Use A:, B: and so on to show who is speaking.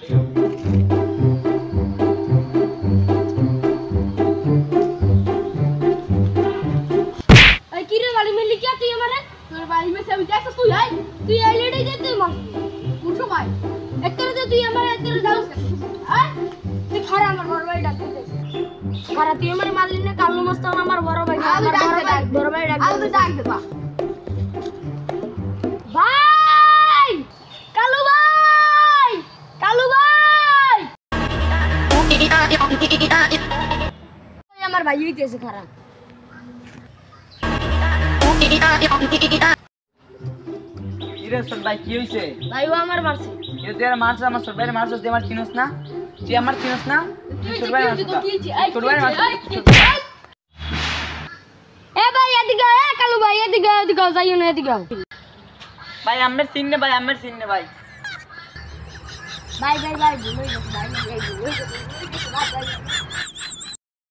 A: এই কি রে বাড়ি মিলি কি তুই আমারে তোর বাড়ি মে সব যাস তুই আই তুই এই লেডি দে তুই মার উঠো ভাই একরে দে তুই আমারে একরে যাও আই তুই খারা আমার বড় ভাই ডাক দে খারা তুই আমারে মারলি না কালু মস্তান আমার বড় ভাই বড় ভাই ডাক দে ডাক দে ভাই কালু ভাই কালু ভাই আমার ভাই হইতেছে খারা
B: ইরে সর ভাই কি হইছে
A: ভাই ও আমার মারছে
B: এ তুই আর মারছ আমার সর ভাই মারছ তুই আমার চিনস না তুই আমার চিনস না সর ভাই মারছ সর ভাই মারছ
A: এ ভাই এদিকে এ কালু ভাই এদিকে যাইও না এদিকে
B: ভাই আমার চিন না ভাই আমার চিন না ভাই
A: ভাই ভুলে গেছি ভাই